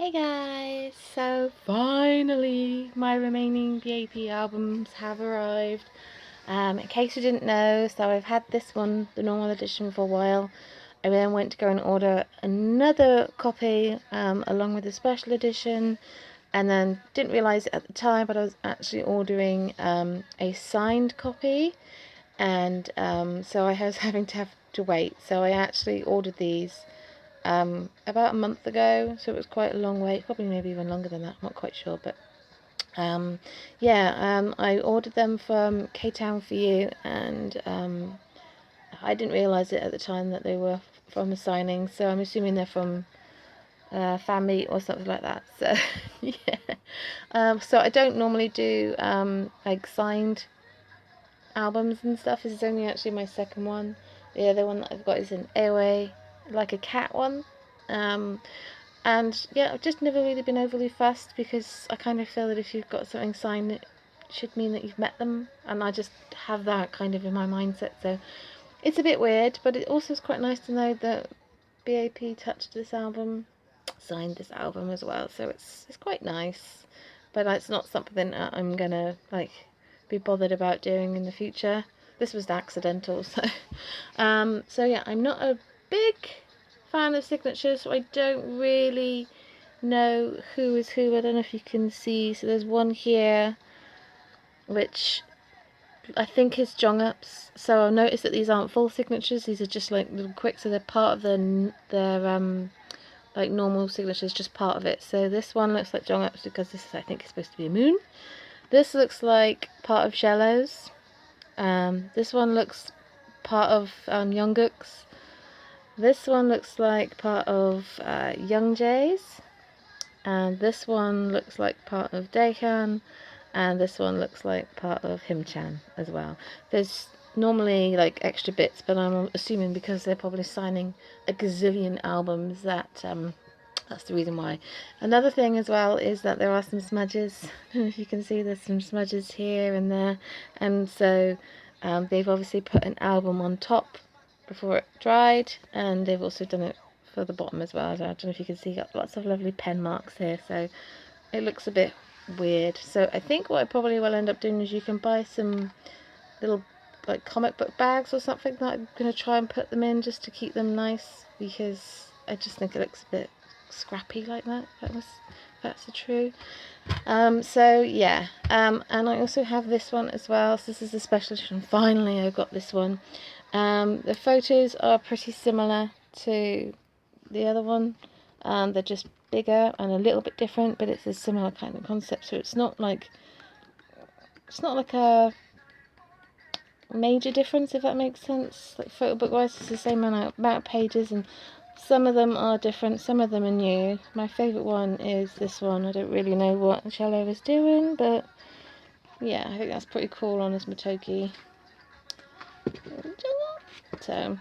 Hey guys, so finally my remaining B.A.P albums have arrived. In case you didn't know, so I've had this one, the normal edition, for a while. I then went to go and order another copy along with the special edition, and then didn't realise it at the time, but I was actually ordering a signed copy, and so I was having to have to wait. So I actually ordered these about a month ago, so it was quite a long wait, probably maybe even longer than that, I'm not quite sure, but I ordered them from K-Town for You, and I didn't realise it at the time that they were from a signing, so I'm assuming they're from family or something like that. So yeah, so I don't normally do like signed albums and stuff. This is only actually my second one. The other one that I've got is an AOA, like a cat one. Um, and yeah, I've just never really been overly fussed, because I kind of feel that if you've got something signed, it should mean that you've met them, and I just have that kind of in my mindset. So it's a bit weird, but it also is quite nice to know that B.A.P touched this album, signed this album as well. So it's quite nice, but it's not something that I'm gonna like be bothered about doing in the future. This was accidental, so so yeah, I'm not a big fan of signatures, so I don't really know who is who. I don't know if you can see. So there's one here, which I think is Jongup's. So I've noticed that these aren't full signatures. These are just like little quick. So they're part of their like normal signatures, just part of it. So this one looks like Jongup's because this is, I think, is supposed to be a moon. This looks like part of Shello's. This one looks part of Jungkook's. This one looks like part of Youngjae's. And this one looks like part of Daehyun, and this one looks like part of Himchan as well. There's normally like extra bits, but I'm assuming because they're probably signing a gazillion albums that that's the reason why. Another thing as well is that there are some smudges. I don't know if you can see, there's some smudges here and there, and so they've obviously put an album on top before it dried, and they've also done it for the bottom as well. I don't know if you can see, got lots of lovely pen marks here, so it looks a bit weird. So I think what I probably will end up doing is you can buy some little like comic book bags or something that I'm going to try and put them in just to keep them nice, because I just think it looks a bit scrappy like that. That's the true. So yeah, and I also have this one as well. So this is the special edition. Finally I got this one. The photos are pretty similar to the other one. They're just bigger and a little bit different, but it's a similar kind of concept. So it's not like a major difference, if that makes sense. Like photo book wise, it's the same amount of pages, and some of them are different, some of them are new. My favourite one is this one. I don't really know what Cello is doing, but yeah, I think that's pretty cool on his Motoki. So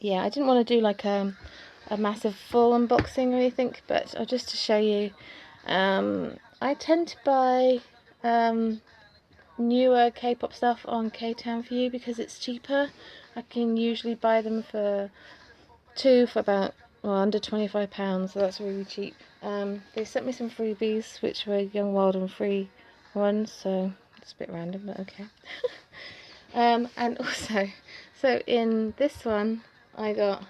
yeah, I didn't want to do like a massive full unboxing or anything, but just to show you, I tend to buy newer K-pop stuff on K-Town for You because it's cheaper. I can usually buy them for two for about, well, under £25, so that's really cheap. They sent me some freebies, which were Young, Wild and Free ones, so it's a bit random, but okay. And also, so in this one, I got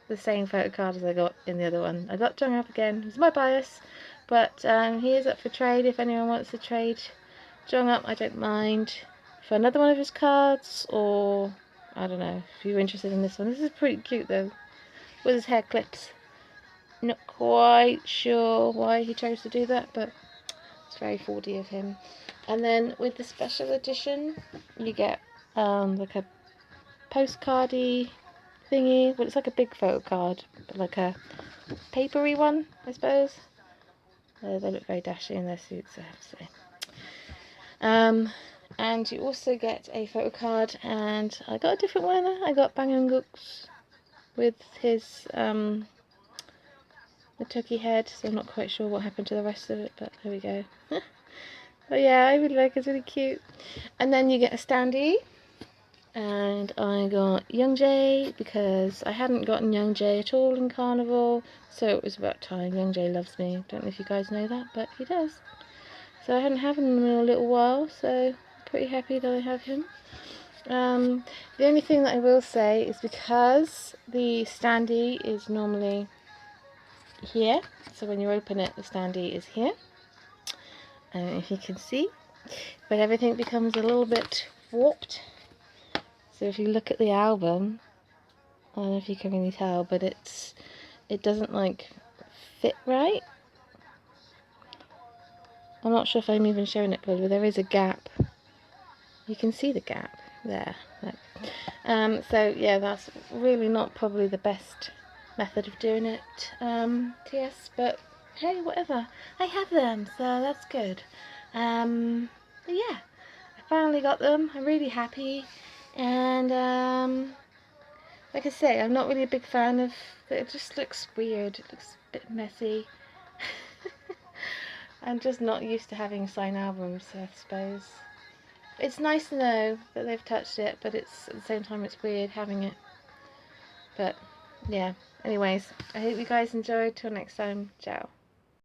the same photo card as I got in the other one. I got Jung Up again. It's my bias, but he is up for trade if anyone wants to trade Jung Up. I don't mind for another one of his cards, or I don't know if you're interested in this one. This is pretty cute though, with his hair clips. Not quite sure why he chose to do that, but it's very 4D of him. And then with the special edition, you get like a postcardy thingy. Well, it's like a big photo card, but like a papery one, I suppose. They look very dashy in their suits, I have to say. And you also get a photo card, and I got a different one. I got Bang Eun-guk's with his Motoki head, so I'm not quite sure what happened to the rest of it, but there we go. But yeah, I really like it. It's really cute. And then you get a standee, And I got Young Jay because I hadn't gotten Young Jay at all in Carnival, so it was about time. Young Jay loves me. Don't know if you guys know that, but he does. So I hadn't had him in a little while, so pretty happy that I have him. The only thing that I will say is because the standee is normally here, so when you open it, the standee is here. If you can see, but everything becomes a little bit warped. So if you look at the album, I don't know if you can really tell, but it doesn't like fit right. I'm not sure if I'm even showing it good, but there is a gap. You can see the gap there. So yeah, that's really not probably the best method of doing it, TS, but hey, whatever. I have them, so that's good. But yeah, I finally got them. I'm really happy, and like I say, I'm not really a big fan of it. Just looks weird. It looks a bit messy. I'm just not used to having signed albums, I suppose. It's nice to know that they've touched it, but it's at the same time it's weird having it. But yeah, anyways, I hope you guys enjoyed. Till next time, ciao.